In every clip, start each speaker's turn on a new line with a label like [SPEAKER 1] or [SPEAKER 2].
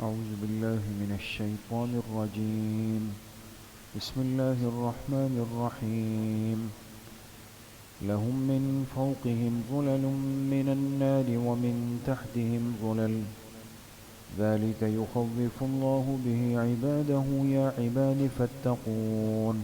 [SPEAKER 1] أعوذ بالله من الشيطان الرجيم. بسم الله الرحمن الرحيم. لهم من فوقهم ظلل من النار ومن تحتهم ظلل ذلك يخوف الله به عباده يا عباد فاتقون.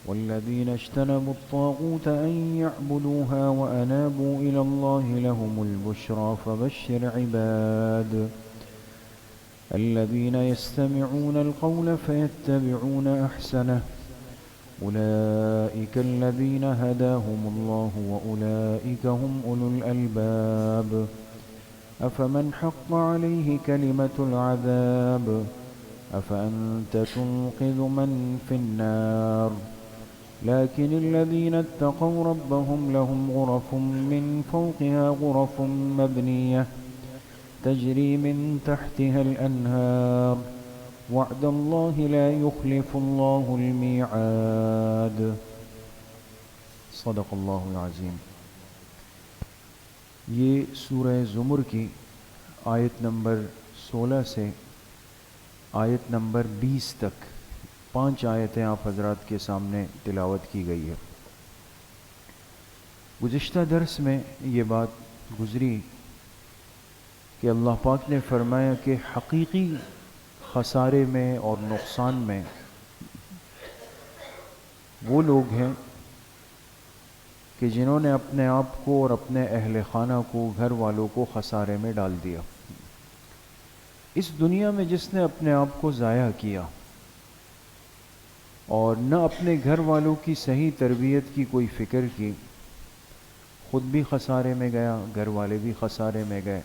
[SPEAKER 1] والذين اجتنبوا الطاغوت أن يعبدوها وأنابوا إلى الله لهم البشرى فبشر عباد الذين يستمعون القول فيتبعون أحسنه أولئك الذين هداهم الله وأولئك هم أولو الألباب. أفمن حق عليه كلمة العذاب أفأنت تنقذ من في النار. لكن الذين اتقوا ربهم لهم غرف من فوقها غرف مبنية تجري من تحتها الأنهار وعد الله لا يخلف الله الميعاد. صدق اللہ العظیم. یہ سورہ زمر کی آیت نمبر 16 سے آیت نمبر 20 تک 5 آیتیں آپ حضرات کے سامنے تلاوت کی گئی ہے. گزشتہ درس میں یہ بات گزری کہ اللہ پاک نے فرمایا کہ حقیقی خسارے میں اور نقصان میں وہ لوگ ہیں کہ جنہوں نے اپنے آپ کو اور اپنے اہل خانہ کو گھر والوں کو خسارے میں ڈال دیا. اس دنیا میں جس نے اپنے آپ کو ضائع کیا اور نہ اپنے گھر والوں کی صحیح تربیت کی کوئی فکر کی، خود بھی خسارے میں گیا، گھر والے بھی خسارے میں گئے.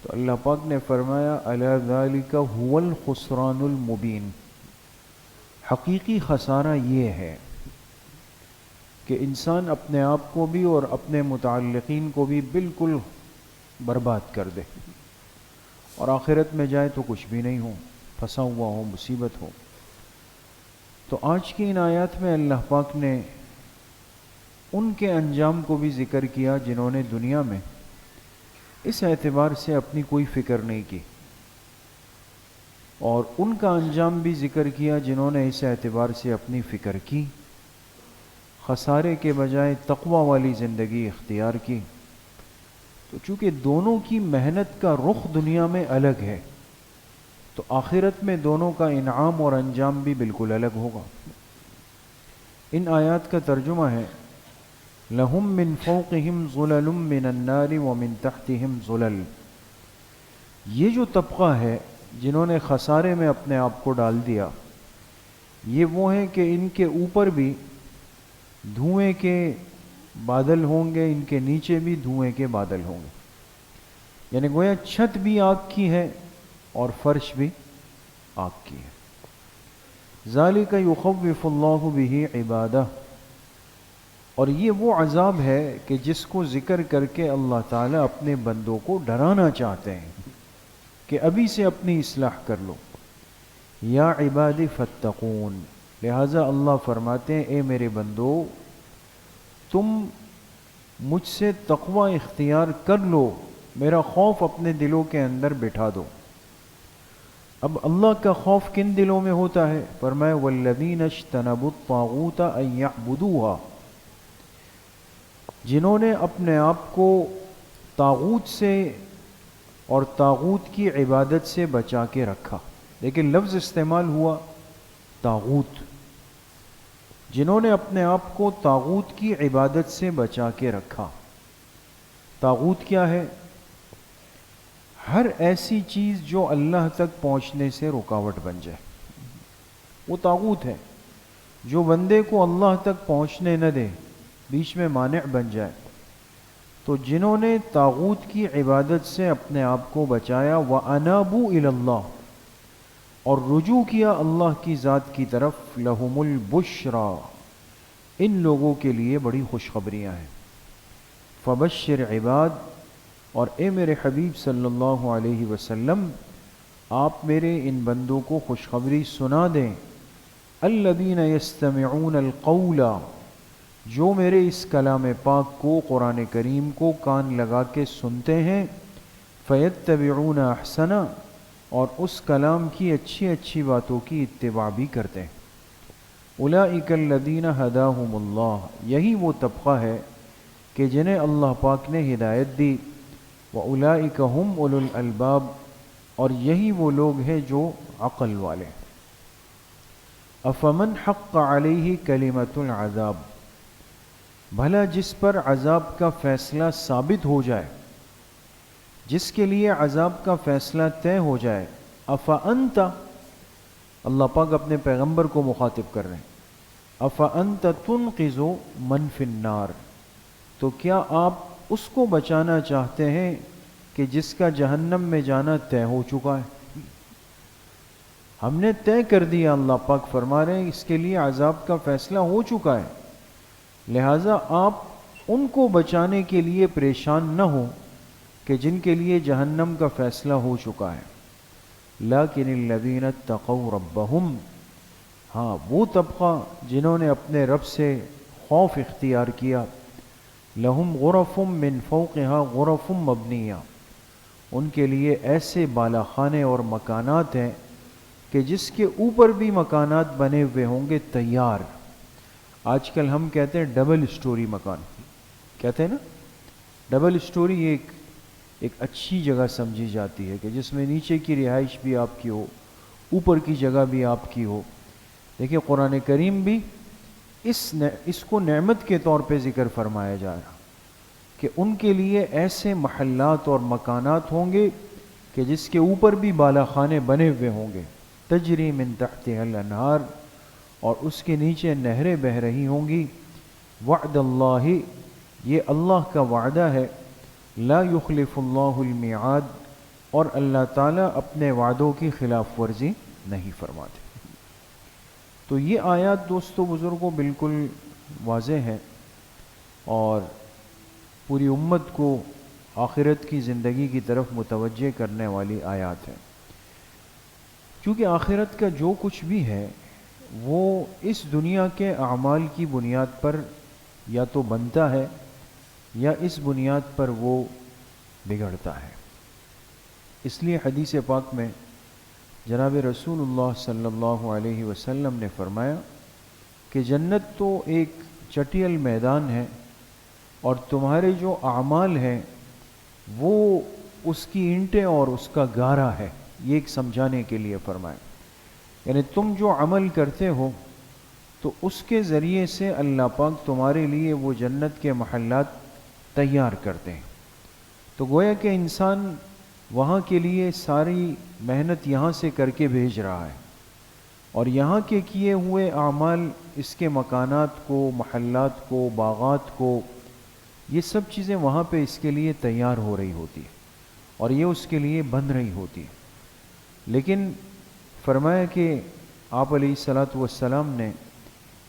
[SPEAKER 1] تو اللہ پاک نے فرمایا الا ذالک هو الخسران المبین. حقیقی خسارہ یہ ہے کہ انسان اپنے آپ کو بھی اور اپنے متعلقین کو بھی بالکل برباد کر دے اور آخرت میں جائے تو کچھ بھی نہیں ہو، پھنسا ہوا ہو، مصیبت ہو. تو آج کی ان آیات میں اللہ پاک نے ان کے انجام کو بھی ذکر کیا جنہوں نے دنیا میں اس اعتبار سے اپنی کوئی فکر نہیں کی، اور ان کا انجام بھی ذکر کیا جنہوں نے اس اعتبار سے اپنی فکر کی، خسارے کے بجائے تقوی والی زندگی اختیار کی. تو چونکہ دونوں کی محنت کا رخ دنیا میں الگ ہے تو آخرت میں دونوں کا انعام اور انجام بھی بالکل الگ ہوگا. ان آیات کا ترجمہ ہے لَهُم مِّن فَوْقِهِمْ ظُلَلٌ مِّنَ النَّارِ وَمِن تَحْتِهِمْ ظُلَلٌ. یہ جو طبقہ ہے جنہوں نے خسارے میں اپنے آپ کو ڈال دیا، یہ وہ ہیں کہ ان کے اوپر بھی دھوئیں کے بادل ہوں گے، ان کے نیچے بھی دھوئیں کے بادل ہوں گے. یعنی گویا چھت بھی آگ کی ہے اور فرش بھی آگ کی ہے. ذالک یخوف اللہ بہ عبادہ. اور یہ وہ عذاب ہے کہ جس کو ذکر کر کے اللہ تعالیٰ اپنے بندوں کو ڈرانا چاہتے ہیں کہ ابھی سے اپنی اصلاح کر لو. یا عباد فاتقون. لہٰذا اللہ فرماتے ہیں اے میرے بندو، تم مجھ سے تقوی اختیار کر لو، میرا خوف اپنے دلوں کے اندر بٹھا دو. اب اللہ کا خوف کن دلوں میں ہوتا ہے؟ فرمایا والذین اجتنبوا الطاغوت ان یعبدوها. جنہوں نے اپنے آپ کو طاغوت سے اور طاغوت کی عبادت سے بچا کے رکھا. لیکن لفظ استعمال ہوا طاغوت. جنہوں نے اپنے آپ کو طاغوت کی عبادت سے بچا کے رکھا. طاغوت کیا ہے؟ ہر ایسی چیز جو اللہ تک پہنچنے سے رکاوٹ بن جائے وہ طاغوت ہے. جو بندے کو اللہ تک پہنچنے نہ دے، بیچ میں مانع بن جائے. تو جنہوں نے طاغوت کی عبادت سے اپنے آپ کو بچایا وَأَنَابُوا إِلَى اللَّهِ، اور رجوع کیا اللہ کی ذات کی طرف، لَهُمُ الْبُشْرَى، ان لوگوں کے لیے بڑی خوشخبریاں ہیں. فَبَشِّرْ عِبَاد. اور اے میرے حبیب صلی اللہ علیہ وسلم، آپ میرے ان بندوں کو خوشخبری سنا دیں. الَّذِينَ يَسْتَمِعُونَ الْقَوْلَ، جو میرے اس کلام پاک کو، قرآن کریم کو کان لگا کے سنتے ہیں. فَيَتَّبِعُونَ أَحْسَنَ، اور اس کلام کی اچھی اچھی باتوں کی اتباع بھی کرتے ہیں۔ اولئک الذین ھداھم اللہ، یہی وہ طبقہ ہے کہ جنہیں اللہ پاک نے ہدایت دی۔ واولئک ھم اولو الالباب، اور یہی وہ لوگ ہیں جو عقل والے۔ افمن حق علیہ کلمۃ العذاب، بھلا جس پر عذاب کا فیصلہ ثابت ہو جائے، جس کے لیے عذاب کا فیصلہ طے ہو جائے، افانت، اللہ پاک اپنے پیغمبر کو مخاطب کر رہے ہیں، افانت تنقذ من فی النار، تو کیا آپ اس کو بچانا چاہتے ہیں کہ جس کا جہنم میں جانا طے ہو چکا ہے؟ ہم نے طے کر دیا، اللہ پاک فرما رہے ہیں اس کے لیے عذاب کا فیصلہ ہو چکا ہے، لہٰذا آپ ان کو بچانے کے لیے پریشان نہ ہو کہ جن کے لیے جہنم کا فیصلہ ہو چکا ہے۔ لیکن الذین اتقوا ربہم، ہاں وہ طبقہ جنہوں نے اپنے رب سے خوف اختیار کیا، لہم غرف من فوقہا غرف مبنیہ، ان کے لیے ایسے بالا خانے اور مکانات ہیں کہ جس کے اوپر بھی مکانات بنے ہوئے ہوں گے تیار۔ آج کل ہم کہتے ہیں ڈبل اسٹوری مکان، کہتے ہیں نا ڈبل اسٹوری، ایک اچھی جگہ سمجھی جاتی ہے کہ جس میں نیچے کی رہائش بھی آپ کی ہو، اوپر کی جگہ بھی آپ کی ہو۔ دیکھیں قرآن کریم بھی اس کو نعمت کے طور پہ ذکر فرمایا جا رہا کہ ان کے لیے ایسے محلات اور مکانات ہوں گے کہ جس کے اوپر بھی بالا خانے بنے ہوئے ہوں گے، تجری من تحتها الانہار، اور اس کے نیچے نہریں بہہ رہی ہوں گی۔ وعد اللہ، یہ اللہ کا وعدہ ہے، لا یخلف اللہ المیعاد، اور اللہ تعالیٰ اپنے وعدوں کی خلاف ورزی نہیں فرماتے۔ تو یہ آیات دوستو بزرگوں بالکل واضح ہے اور پوری امت کو آخرت کی زندگی کی طرف متوجہ کرنے والی آیات ہیں، کیونکہ آخرت کا جو کچھ بھی ہے وہ اس دنیا کے اعمال کی بنیاد پر یا تو بنتا ہے یا اس بنیاد پر وہ بگڑتا ہے۔ اس لیے حدیث پاک میں جناب رسول اللہ صلی اللہ علیہ وسلم نے فرمایا کہ جنت تو ایک چٹیل میدان ہے اور تمہارے جو اعمال ہیں وہ اس کی اینٹیں اور اس کا گارا ہے، یہ ایک سمجھانے کے لیے فرمایا، یعنی تم جو عمل کرتے ہو تو اس کے ذریعے سے اللہ پاک تمہارے لیے وہ جنت کے محلات تیار کرتے ہیں۔ تو گویا کہ انسان وہاں کے لیے ساری محنت یہاں سے کر کے بھیج رہا ہے، اور یہاں کے کیے ہوئے اعمال اس کے مکانات کو، محلات کو، باغات کو، یہ سب چیزیں وہاں پہ اس کے لیے تیار ہو رہی ہوتی ہے اور یہ اس کے لیے بن رہی ہوتی ہے۔ لیکن فرمایا کہ آپ علیہ الصلاۃ والسلام نے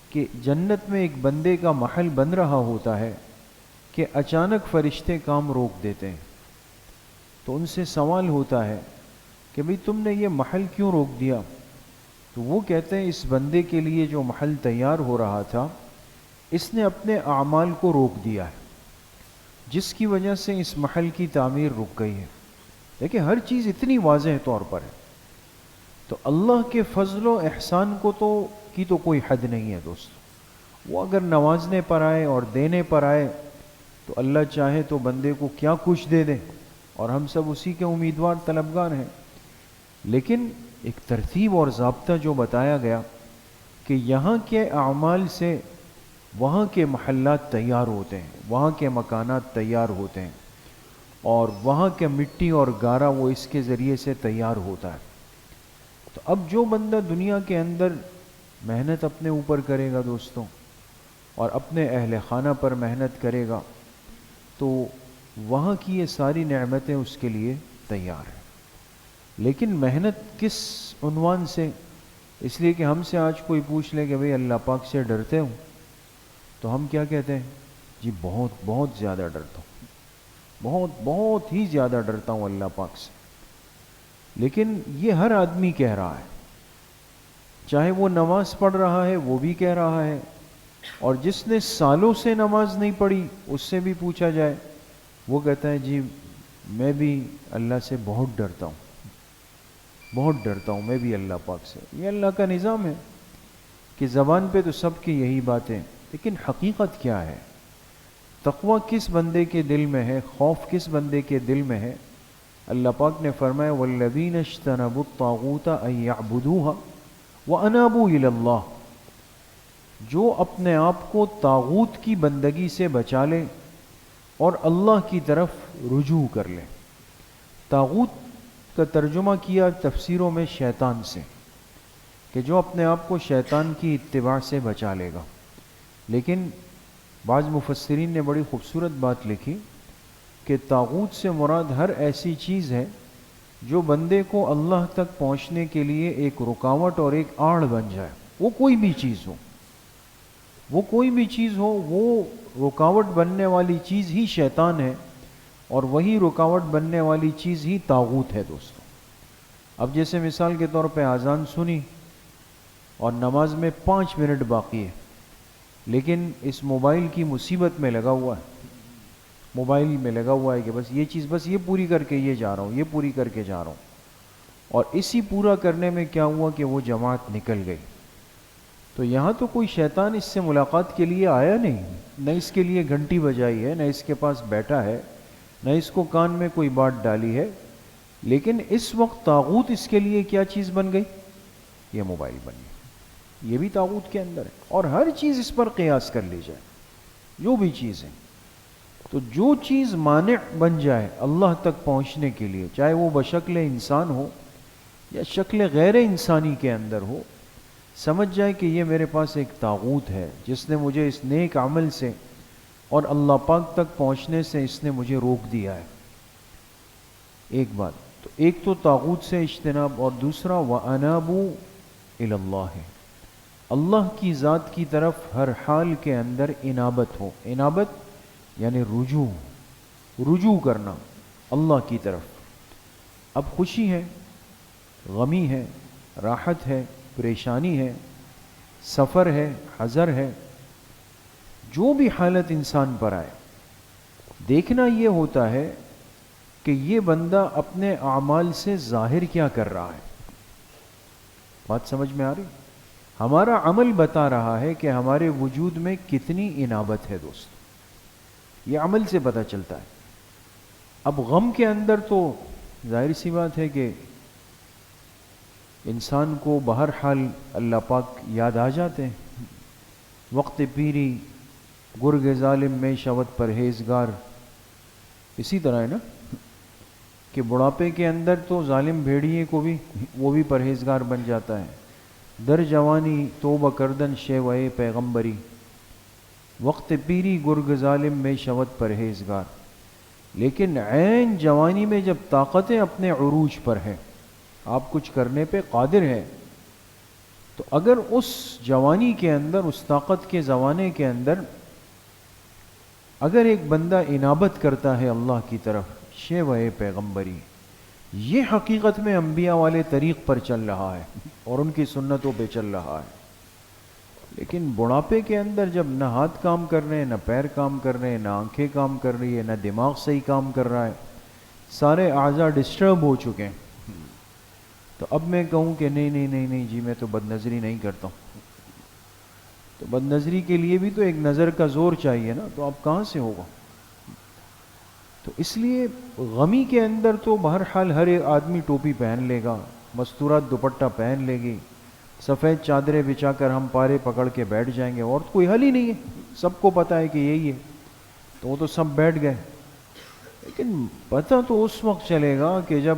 [SPEAKER 1] کہ جنت میں ایک بندے کا محل بن رہا ہوتا ہے کہ اچانک فرشتے کام روک دیتے ہیں، تو ان سے سوال ہوتا ہے کہ بھئی تم نے یہ محل کیوں روک دیا؟ تو وہ کہتے ہیں اس بندے کے لیے جو محل تیار ہو رہا تھا اس نے اپنے اعمال کو روک دیا ہے، جس کی وجہ سے اس محل کی تعمیر رک گئی ہے۔ دیکھیں ہر چیز اتنی واضح طور پر ہے، تو اللہ کے فضل و احسان کو تو کوئی حد نہیں ہے دوستو۔ وہ اگر نوازنے پر آئے اور دینے پر آئے تو اللہ چاہے تو بندے کو کیا کچھ دے دے، اور ہم سب اسی کے امیدوار طلبگار ہیں۔ لیکن ایک ترتیب اور ضابطہ جو بتایا گیا کہ یہاں کے اعمال سے وہاں کے محلات تیار ہوتے ہیں، وہاں کے مکانات تیار ہوتے ہیں، اور وہاں کے مٹی اور گارا وہ اس کے ذریعے سے تیار ہوتا ہے۔ تو اب جو بندہ دنیا کے اندر محنت اپنے اوپر کرے گا دوستوں، اور اپنے اہل خانہ پر محنت کرے گا، تو وہاں کی یہ ساری نعمتیں اس کے لیے تیار ہیں۔ لیکن محنت کس عنوان سے؟ اس لیے کہ ہم سے آج کوئی پوچھ لے کہ بھئی اللہ پاک سے ڈرتے ہوں، تو ہم کیا کہتے ہیں؟ جی بہت بہت زیادہ ڈرتا ہوں، بہت بہت ہی زیادہ ڈرتا ہوں اللہ پاک سے۔ لیکن یہ ہر آدمی کہہ رہا ہے، چاہے وہ نماز پڑھ رہا ہے وہ بھی کہہ رہا ہے، اور جس نے سالوں سے نماز نہیں پڑھی اس سے بھی پوچھا جائے وہ کہتا ہے جی میں بھی اللہ سے بہت ڈرتا ہوں۔ بہت ڈرتا ہوں میں بھی اللہ پاک سے. یہ اللہ کا نظام ہے کہ زبان پہ تو سب کی یہی باتیں، لیکن حقیقت کیا ہے؟ تقوی کس بندے کے دل میں ہے؟ خوف کس بندے کے دل میں ہے؟ اللہ پاک نے فرمایا والذین اجتنبوا الطاغوت ان یعبدوها وانابوا الی اللہ، جو اپنے آپ کو طاغوت کی بندگی سے بچا لے اور اللہ کی طرف رجوع کر لے. طاغوت کا ترجمہ کیا تفسیروں میں شیطان سے، کہ جو اپنے آپ کو شیطان کی اتباع سے بچا لے گا. لیکن بعض مفسرین نے بڑی خوبصورت بات لکھی کہ طاغوت سے مراد ہر ایسی چیز ہے جو بندے کو اللہ تک پہنچنے کے لیے ایک رکاوٹ اور ایک آڑ بن جائے. وہ کوئی بھی چیز ہو، وہ کوئی بھی چیز ہو، وہ رکاوٹ بننے والی چیز ہی شیطان ہے، اور وہی رکاوٹ بننے والی چیز ہی طاغوت ہے دوستو. اب جیسے مثال کے طور پہ اذان سنی اور نماز میں 5 منٹ باقی ہے، لیکن اس موبائل کی مصیبت میں لگا ہوا ہے، موبائل میں لگا ہوا ہے کہ بس یہ چیز، بس یہ پوری کر کے یہ جا رہا ہوں، یہ پوری کر کے جا رہا ہوں. اور اسی پورا کرنے میں کیا ہوا کہ وہ جماعت نکل گئی. تو یہاں تو کوئی شیطان اس سے ملاقات کے لیے آیا نہیں، نہ اس کے لیے گھنٹی بجائی ہے، نہ اس کے پاس بیٹھا ہے، نہ اس کو کان میں کوئی بات ڈالی ہے. لیکن اس وقت طاغوت اس کے لیے کیا چیز بن گئی؟ یہ موبائل بن گئی. یہ بھی طاغوت کے اندر ہے، اور ہر چیز اس پر قیاس کر لی جائے، جو بھی چیز ہے. تو جو چیز مانع بن جائے اللہ تک پہنچنے کے لیے، چاہے وہ بشکل انسان ہو یا شکل غیر انسانی کے اندر ہو، سمجھ جائے کہ یہ میرے پاس ایک طاغوت ہے جس نے مجھے اس نیک عمل سے اور اللہ پاک تک پہنچنے سے اس نے مجھے روک دیا ہے. ایک بات تو، ایک تو طاغوت سے اجتناب، اور دوسرا وَأَنَابُوا إِلَى اللَّهِ ہے، اللہ کی ذات کی طرف ہر حال کے اندر انابت ہو. انابت یعنی رجوع کرنا اللہ کی طرف. اب خوشی ہے، غمی ہے، راحت ہے، پریشانی ہے، سفر ہے، حضر ہے، جو بھی حالت انسان پر آئے، دیکھنا یہ ہوتا ہے کہ یہ بندہ اپنے اعمال سے ظاہر کیا کر رہا ہے. بات سمجھ میں آ رہی؟ ہمارا عمل بتا رہا ہے کہ ہمارے وجود میں کتنی انابت ہے دوست، یہ عمل سے پتہ چلتا ہے. اب غم کے اندر تو ظاہر سی بات ہے کہ انسان کو بہرحال اللہ پاک یاد آ جاتے ہیں. وقت پیری گرگ ظالم میں شود پرہیزگار، اسی طرح ہے نا کہ بڑھاپے کے اندر تو ظالم بھیڑیے کو بھی وہ بھی پرہیزگار بن جاتا ہے. در جوانی توبہ کردن شیوئے پیغمبری، وقت پیری گرگ ظالم میں شود پرہیزگار. لیکن عین جوانی میں جب طاقتیں اپنے عروج پر ہیں، آپ کچھ کرنے پہ قادر ہیں، تو اگر اس جوانی کے اندر، اس طاقت کے زمانے کے اندر اگر ایک بندہ انابت کرتا ہے اللہ کی طرف، شیوئے پیغمبری، یہ حقیقت میں انبیاء والے طریق پر چل رہا ہے اور ان کی سنتوں پہ چل رہا ہے. لیکن بڑھاپے کے اندر جب نہ ہاتھ کام کر رہے ہیں، نہ پیر کام کر رہے ہیں، نہ آنکھیں کام کر رہی ہے، نہ دماغ صحیح کام کر رہا ہے، سارے اعضاء ڈسٹرب ہو چکے ہیں، تو اب میں کہوں کہ نہیں جی میں تو بد نظری نہیں کرتا ہوں، تو بد نظری کے لیے بھی تو ایک نظر کا زور چاہیے نا، تو اب کہاں سے ہوگا؟ تو اس لیے غمی کے اندر تو بہرحال ہر ایک آدمی ٹوپی پہن لے گا، مستورات دوپٹہ پہن لے گی، سفید چادریں بچھا کر ہم پارے پکڑ کے بیٹھ جائیں گے، اور کوئی حل ہی نہیں ہے، سب کو پتہ ہے کہ یہی ہے، تو وہ تو سب بیٹھ گئے. لیکن پتہ تو اس وقت چلے گا کہ جب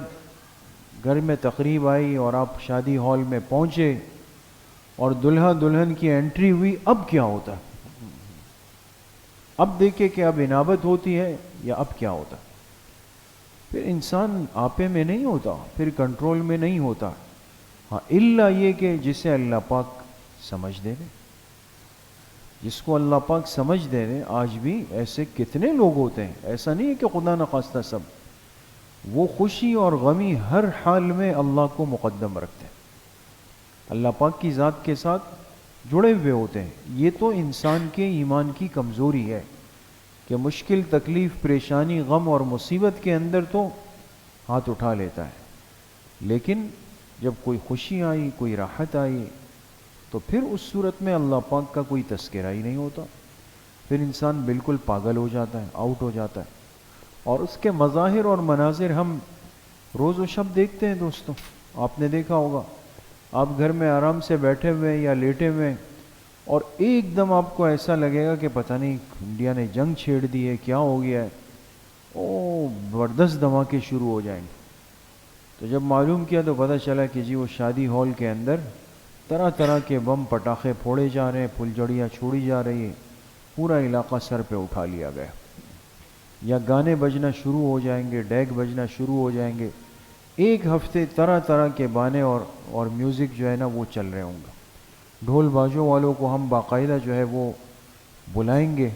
[SPEAKER 1] گھر میں تقریب آئی اور آپ شادی ہال میں پہنچے اور دلہا دلہن کی انٹری ہوئی، اب کیا ہوتا ہے؟ اب دیکھیں کہ اب انابت ہوتی ہے یا اب کیا ہوتا ہے. پھر انسان آپے میں نہیں ہوتا، پھر کنٹرول میں نہیں ہوتا. ہاں الا یہ کہ جسے اللہ پاک سمجھ دے دے، جس کو اللہ پاک سمجھ دے دے. آج بھی ایسے کتنے لوگ ہوتے ہیں، ایسا نہیں ہے کہ خدا نخواستہ سب، وہ خوشی اور غمی ہر حال میں اللہ کو مقدم رکھتے ہیں، اللہ پاک کی ذات کے ساتھ جڑے ہوئے ہوتے ہیں. یہ تو انسان کے ایمان کی کمزوری ہے کہ مشکل، تکلیف، پریشانی، غم اور مصیبت کے اندر تو ہاتھ اٹھا لیتا ہے، لیکن جب کوئی خوشی آئی، کوئی راحت آئی، تو پھر اس صورت میں اللہ پاک کا کوئی تذکرہ ہی نہیں ہوتا، پھر انسان بالکل پاگل ہو جاتا ہے، آؤٹ ہو جاتا ہے۔ اور اس کے مظاہر اور مناظر ہم روز و شب دیکھتے ہیں دوستوں۔ آپ نے دیکھا ہوگا، آپ گھر میں آرام سے بیٹھے ہوئے یا لیٹے ہوئے، اور ایک دم آپ کو ایسا لگے گا کہ پتہ نہیں انڈیا نے جنگ چھیڑ دی ہے، کیا ہو گیا ہے، او زبردست دھماکے شروع ہو جائیں گے۔ تو جب معلوم کیا تو پتہ چلا کہ جی وہ شادی ہال کے اندر طرح طرح کے بم پٹاخے پھوڑے جا رہے ہیں، پھلجھڑیاں چھوڑی جا رہی ہیں، پورا علاقہ سر پہ اٹھا لیا گیا۔ یا گانے بجنا شروع ہو جائیں گے، ڈیگ بجنا شروع ہو جائیں گے، ایک ہفتے طرح طرح کے بانے اور میوزک جو ہے نا وہ چل رہے ہوں گے۔ ڈھول بازوں والوں کو ہم باقاعدہ جو ہے وہ بلائیں گے،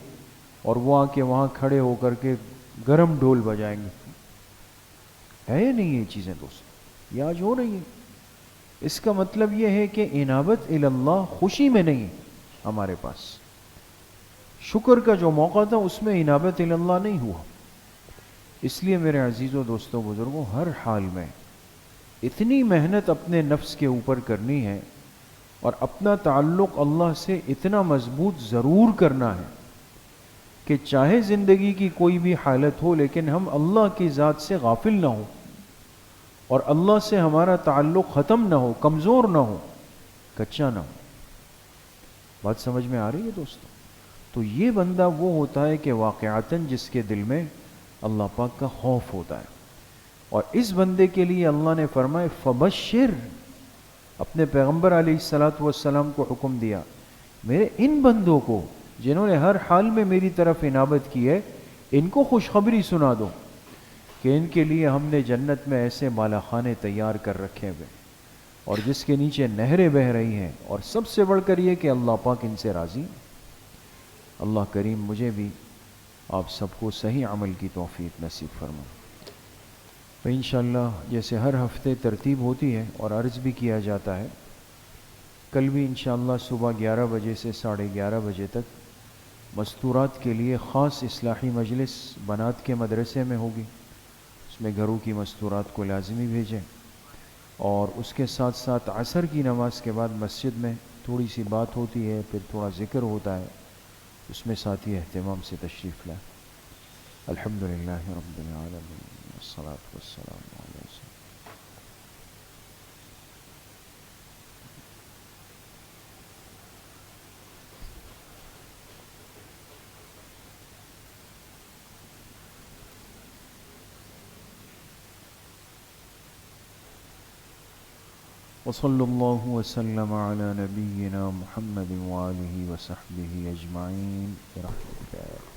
[SPEAKER 1] اور وہ آ کے وہاں کھڑے ہو کر کے گرم ڈھول بجائیں گے۔ ہے یا نہیں یہ چیزیں دوست؟ یہ آج ہو رہی ہیں۔ اس کا مطلب یہ ہے کہ انابت اللہ خوشی میں نہیں ہمارے پاس، شکر کا جو موقع تھا اس میں انابت اللہ نہیں ہوا۔ اس لیے میرے عزیزوں، دوستوں، بزرگوں، ہر حال میں اتنی محنت اپنے نفس کے اوپر کرنی ہے، اور اپنا تعلق اللہ سے اتنا مضبوط ضرور کرنا ہے کہ چاہے زندگی کی کوئی بھی حالت ہو، لیکن ہم اللہ کی ذات سے غافل نہ ہوں، اور اللہ سے ہمارا تعلق ختم نہ ہو، کمزور نہ ہو، کچا نہ ہو۔ بات سمجھ میں آ رہی ہے دوستو؟ تو یہ بندہ وہ ہوتا ہے کہ واقعتاً جس کے دل میں اللہ پاک کا خوف ہوتا ہے، اور اس بندے کے لیے اللہ نے فرمائے فبشر، اپنے پیغمبر علیہ الصلاۃ والسلام کو حکم دیا، میرے ان بندوں کو جنہوں نے ہر حال میں میری طرف انابت کی ہے، ان کو خوشخبری سنا دو کہ ان کے لیے ہم نے جنت میں ایسے بالا خانے تیار کر رکھے ہوئے، اور جس کے نیچے نہریں بہہ رہی ہیں، اور سب سے بڑھ کر یہ کہ اللہ پاک ان سے راضی۔ اللہ کریم مجھے بھی آپ سب کو صحیح عمل کی توفیق نصیب فرمائے۔ تو انشاءاللہ جیسے ہر ہفتے ترتیب ہوتی ہے اور عرض بھی کیا جاتا ہے، کل بھی انشاءاللہ صبح 11 بجے سے 11:30 بجے تک مستورات کے لیے خاص اصلاحی مجلس بنات کے مدرسے میں ہوگی۔ اس میں گھروں کی مستورات کو لازمی بھیجیں، اور اس کے ساتھ ساتھ عصر کی نماز کے بعد مسجد میں تھوڑی سی بات ہوتی ہے، پھر تھوڑا ذکر ہوتا ہے، اس میں ساتھی اہتمام سے تشریف لائیں۔ الحمدللہ رب العالمین، والصلاة والسلام علیہ وسلم۔ وصلی اللہ وسلم علی نبینا محمد وآلہ وصحبہ اجمعین برحمتک۔